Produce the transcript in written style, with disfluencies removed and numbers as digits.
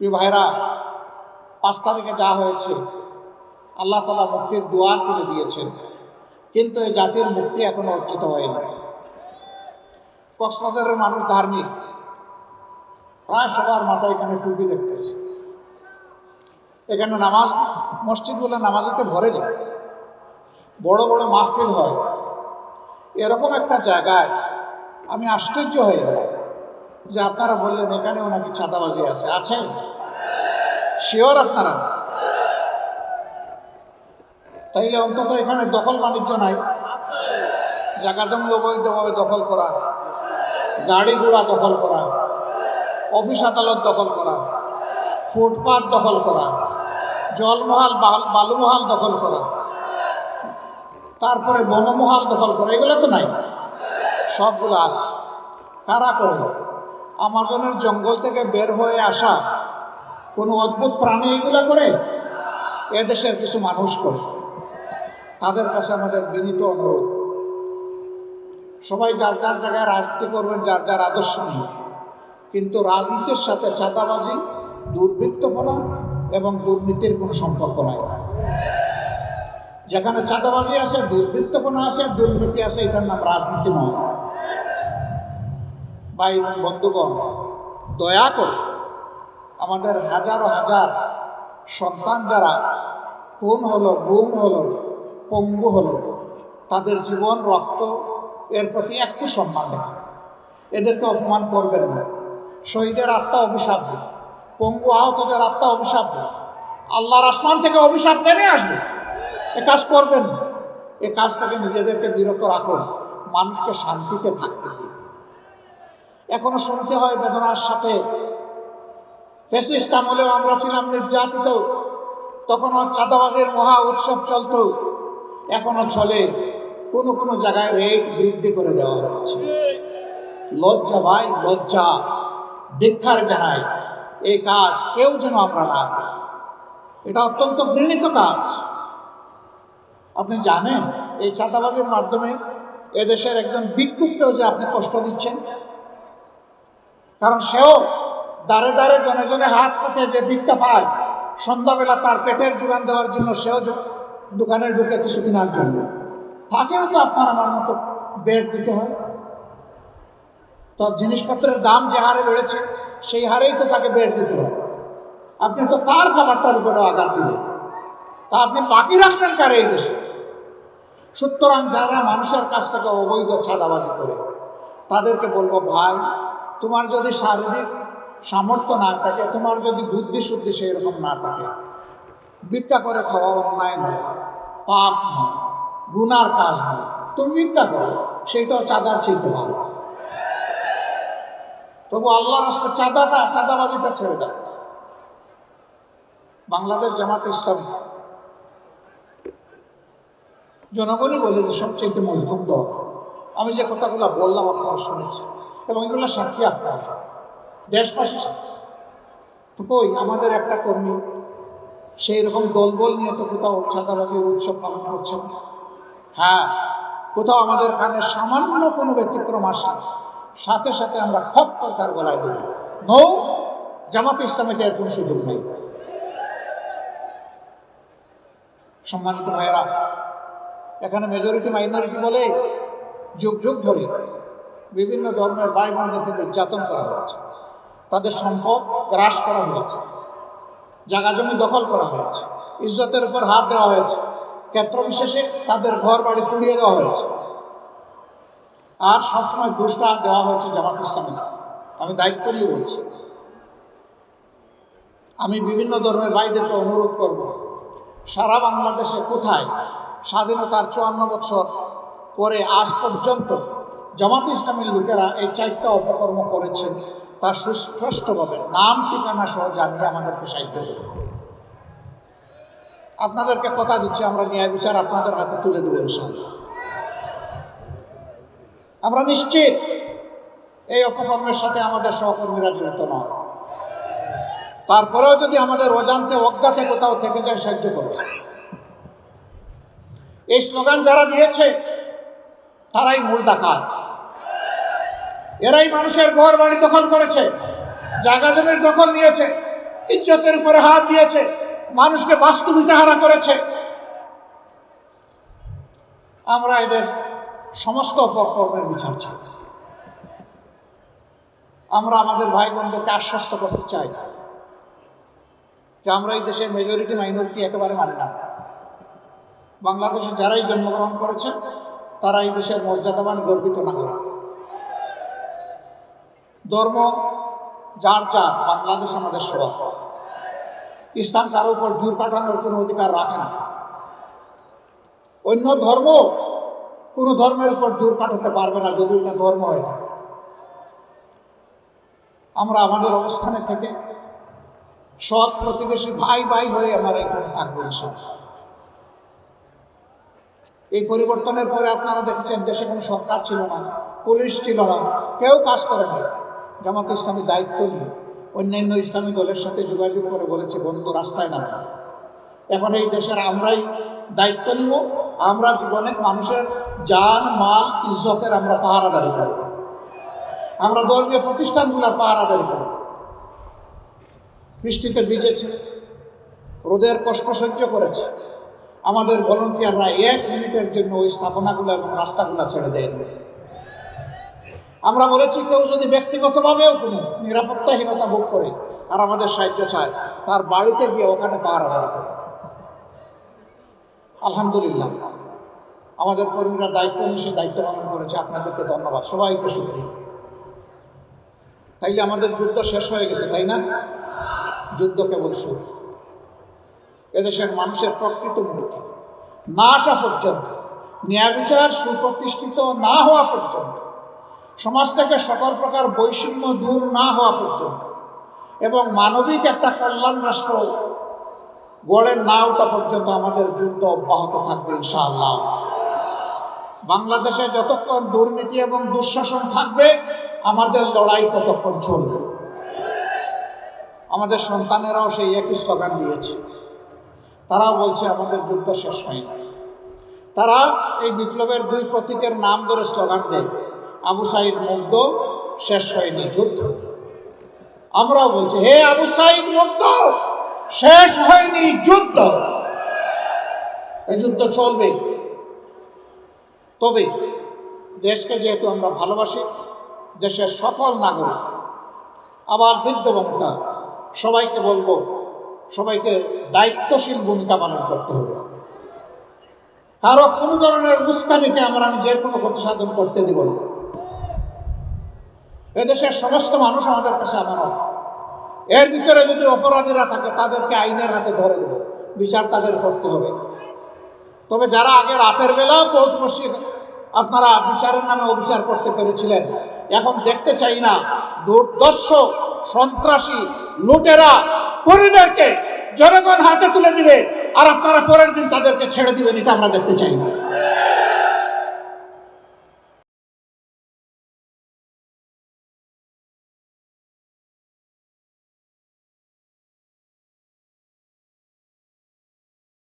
প্রিয় ভাইরা, 5 তারিখে যা হয়েছে, আল্লাহ তাআলা মুক্তির দুয়ার খুলে দিয়েছেন, কিন্তু এই জাতির মুক্তি এখনো অর্জিত হয়নি। কক্সবাজারের মানুষ ধার্মিক, প্রায় সবার মাথায় এখানে টুপি দেখতেছে। এখানে নামাজ, মসজিদগুলো নামাজেতে ভরে যায়, বড় বড় মাহফিল হয়। এরকম একটা জায়গায় আমি আশ্চর্য হয়ে গেলাম যে আপনারা বললেন এখানেও নাকি চাঁদাবাজি আছে। শিওর আপনারা? তাইলে অন্তত এখানে দখল বাণিজ্য নাই, জায়গা জমি অবৈধভাবে দখল করা, গাড়ি ঘোড়া দখল করা, অফিস আদালত দখল করা, ফুটপাত দখল করা, জলমহাল বালুমহাল দখল করা, তারপরে বনমহাল দখল করা, এগুলো তো নাই। সবগুলো আছে। কারা করে? আমাজনের জঙ্গল থেকে বের হয়ে আসা কোনো অদ্ভুত প্রাণী এগুলা করে? এদেশের কিছু মানুষ করে। তাদের কাছে আমাদের বিনীত অনুরোধ, সবাই যার যার জায়গায় রাজনীতি করবেন, যার যার আদর্শ নিয়ে, কিন্তু রাজনীতির সাথে চাঁদাবাজি, দুর্বৃত্তপনা এবং দুর্নীতির কোনো সম্পর্ক নাই। যেখানে চাঁদাবাজি আছে, দুর্বৃত্তপনা আছে, দুর্নীতি আছে, এটার নাম রাজনীতি নয়। ভাই এবং বন্ধুগণ, দয়া করে আমাদের হাজার হাজার সন্তান যারা খুন হলো, গুম হলো, পঙ্গু হলো, তাদের জীবন, রক্ত, এর প্রতি একটু সম্মান দেখান। এদেরকে অপমান করবেন না। শহীদের আত্মা অভিশাপ দিন, পঙ্গু আহতদের আত্মা অভিশাপ দিন, আল্লাহর আসমান থেকে অভিশাপ নেমে আসবে। এ কাজ করবেন না। এ কাজ থেকে নিজেদেরকে বিরত রাখুন, মানুষকে শান্তিতে থাকতে দিন। এখনো শুনতে হয় বেদনার সাথে, ফ্যাসিস্ট আমলেও আমরা ছিলাম নির্যাতিত, তখনও চাঁদাবাজের মহা উৎসব চলত, এখনো চলে। কোনো কোনো জায়গায় রেট বৃদ্ধি করে দেওয়া হচ্ছে। লজ্জা ভাই, লজ্জা। ধিক্কার জানাই, এই কাজ কেউ যেন আমরা না করি। এটা অত্যন্ত ঘৃণিত কাজ। আপনি জানেন এই চাঁদাবাজির মাধ্যমে এদেশের একজন ভিক্ষুককেও যে আপনি কষ্ট দিচ্ছেন, কারণ সেও দাঁড়ে দাঁড়ে জনে জনে হাত পেতে যে ভিক্ষা পায়, সন্ধ্যাবেলা তার পেটের যোগান দেওয়ার জন্য, সেও দোকানে ঢুকে কিছু কেনার জন্য, তাকেও তো আপনার আমার মতো বেড দিতে হয়। তো জিনিসপত্রের দাম যে হারে বেড়েছে, সেই হারেই তো তাকে বেড দিতে হয়। আপনি তো তার খাবারটার উপরে আঘাত দিলেন, তা আপনি বাকি রাখলেন কারে এই দেশে? সুতরাং যারা মানুষের কাছ থেকে অবৈধ চাঁদাবাজি করে, তাদেরকে বলবো, ভাই, তোমার যদি শারীরিক সামর্থ্য না থাকে, তোমার যদি বুদ্ধি শুদ্ধি সেরকম না থাকে, ভিক্ষা করে খাওয়া অন্যায় নয়, পাপ নয়, গুনার কাজ নয়। তুমি ভিক্ষা করো, সেইটাও চাঁদার চাইতে ভালো। তবু আল্লাহর রাস্তায় চাঁদাবাজিটা ছেড়ে দাও। বাংলাদেশ জামাত ইসলামী জনগণই বলে যে সবচেয়ে মজবুত দল। আমি যে কথাগুলো বললাম আপনারা শুনেছেন, এবং এগুলো সাক্ষী আপনারা, দেশবাসী সাক্ষী। তো কই আমাদের একটা কর্মী সেই রকম দলবল নিয়ে তো কোথাও চাঁদাবাজির উৎসব পালন করছে না। হ্যাঁ, কোথাও আমাদের কানে সামান্য কোনো ব্যতিক্রম আসে, সাথে সাথে আমরা খপ করে তার গলায় দেব। নৌ জামাত ইসলামীতে এর কোনো সুযোগ নেই। সম্মানিত ভাইয়েরা, এখানে মেজরিটি মাইনরিটি বলে যুগ যুগ ধরে বিভিন্ন ধর্মের ভাই বোনদেরকে নির্যাতন করা হয়েছে, তাদের সম্পদ গ্রাস করা হয়েছে, জায়গা জমি দখল করা হয়েছে, ইজ্জতের উপর হাত দেওয়া হয়েছে, ক্ষেত্র বিশেষে তাদের ঘর বাড়ি পুড়িয়ে দেওয়া হয়েছে, আর সবসময় দুষ্টা দেওয়া হয়েছে জামাত ইসলামী। আমি দায়িত্ব নিয়ে বলছি, আমি বিভিন্ন ধর্মের ভাইদেরকে অনুরোধ করব, সারা বাংলাদেশে কোথায় স্বাধীনতার 54 বছর পরে আজ পর্যন্ত জামাত ইসলামীর লোকেরা এই 4টা অপকর্ম করেছেন, তা সুস্পষ্টভাবে নাম ঠিকানা সহ জানিয়ে আমাদেরকে সাহায্য করবে। আপনাদেরকে কথা দিচ্ছি, আমরা ন্যায় বিচার আপনাদের হাতে তুলে দেব ইনশাআল্লাহ। আমরা নিশ্চিত এই অপকর্মের সাথে আমাদের সহকর্মীরা জড়িত নয়। তারপরেও যদি আমাদের অজান্তে অজ্ঞাতে কোথাও থেকে যায়, সাহায্য করবে। এই স্লোগান যারা দিয়েছে তারাই মূল ডাকাত। এরাই মানুষের ঘর বাড়ি দখল করেছে, জায়গা জমির দখল নিয়েছে, ইজ্জতের উপরে হাত দিয়েছে, মানুষকে বাস্তবিকতা হারা করেছে। আমরা এদের সমস্ত অপকর্মের বিচার চাই। আমরা আমাদের ভাই বোনদেরকে আশ্বস্ত করতে চাই যে আমরা এই দেশের মেজরিটি মাইনরিটি একেবারে মানি না। বাংলাদেশে যারাই জন্মগ্রহণ করেছেন তারা এই দেশের মর্যাদাবান গর্বিত নাগরিক। ধর্ম যার যার, বাংলাদেশ আমাদের সবার। ইসলাম কারো উপর জোর পাঠানোর কোনো অধিকার রাখে না। অন্য ধর্ম কোনো ধর্মের উপর জোর পাঠাতে পারবে না যদি এটা ধর্ম হয়ে থাকে। আমরা আমাদের অবস্থানে থেকে সৎ প্রতিবেশী ভাই ভাই হয়ে আমরা এখানে থাকবো ইনশাআল্লাহ। এই পরিবর্তনের পরে আপনারা দেখেছেন দেশে কোনো সরকার ছিল না, পুলিশ ছিল না, কেউ কাজ করে না। জামাত ইসলামী দায়িত্ব নিয়ে অন্যান্য ইসলামী দলের সাথে যোগাযোগ করে বলেছে, বন্ধু রাস্তায় নামে। এখন এই দেশের আমরাই দায়িত্ব নিব। আমরা জীবনে মানুষের জান মাল ইজ্জতের আমরা পাহারাদারি করব। আমরা ধর্মীয় প্রতিষ্ঠানগুলোর পাহারাদারি করব। বৃষ্টিতে ভিজেছে, রোদের কষ্ট সহ্য করেছে, আমাদের ভলান্টিয়াররা 1 মিনিটের জন্য ওই স্থাপনাগুলো এবং রাস্তাগুলো ছেড়ে দেয়নি। আমরা বলেছি কেউ যদি ব্যক্তিগতভাবেও কোনো নিরাপত্তাহীনতা ভোগ করে আর আমাদের সাহায্য চায়, তার বাড়িতে গিয়ে ওখানে পাহারাদারি করে। আলহামদুলিল্লাহ আমাদের কর্মীরা দায়িত্ব নিয়ে সে দায়িত্ব পালন করেছে। আপনাদেরকে ধন্যবাদ, সবাইকে শুকরিয়া। তাইলে আমাদের যুদ্ধ শেষ হয়ে গেছে, তাই না? যুদ্ধ কেবল শুরু। এদেশের মানুষের প্রকৃত মুক্তি না আসা পর্যন্ত, ন্যায় বিচার সুপ্রতিষ্ঠিত না হওয়া পর্যন্ত, সমাজ থেকে সকল প্রকার বৈষম্য দূর না হওয়া পর্যন্ত এবং মানবিক একটা কল্যাণ রাষ্ট্র গড়ে না ওঠা পর্যন্ত আমাদের যুদ্ধ অব্যাহত থাকবে ইনশাআল্লাহ। বাংলাদেশে যতক্ষণ দুর্নীতি এবং দুঃশাসন থাকবে আমাদের লড়াই ততক্ষণ চলবে। আমাদের সন্তানেরাও সেই একই স্লোগান দিয়েছে। তারাও বলছে আমাদের যুদ্ধ শেষ হয়নি। তারা এই বিপ্লবের 2 প্রতীকের নাম ধরে স্লোগান দেয়, আবু সাঈদ মুগ্ধ, শেষ হয়নি যুদ্ধ। আমরাও বলছি, হে আবু সাঈদ মুগ্ধ, শেষ হয়নি যুদ্ধ। এই যুদ্ধ চলবে। তবে দেশকে যেহেতু আমরা ভালোবাসি, দেশের সকল নাগরিক আবার বৃদ্ধ বনিতা সবাইকে বলবো, সবাইকে দায়িত্বশীল ভূমিকা পালন করতে হবে। কারো কোনো ধরনের উস্কানিকে আমরা নিজের কোনো ক্ষতি সাধন করতে দেব না। এদেশের সমস্ত মানুষ আমাদের কাছে আমানত। এর ভিতরে যদি অপরাধীরা থাকে তাদেরকে আইনের হাতে ধরে দেব, বিচার তাদের করতে হবে। তবে যারা আগে রাতের বেলা কোর্ট বসিয়ে আপনারা বিচারের নামে অবিচার করতে পেরেছিলেন, এখন দেখতে চাই না দুর্দর্শ সন্ত্রাসী লুটেরা খুনিদেরকে জনগণ হাতে তুলে দিবে আর আপনারা পরের দিন তাদেরকে ছেড়ে দিবেন। এটা আমরা দেখতে চাই না।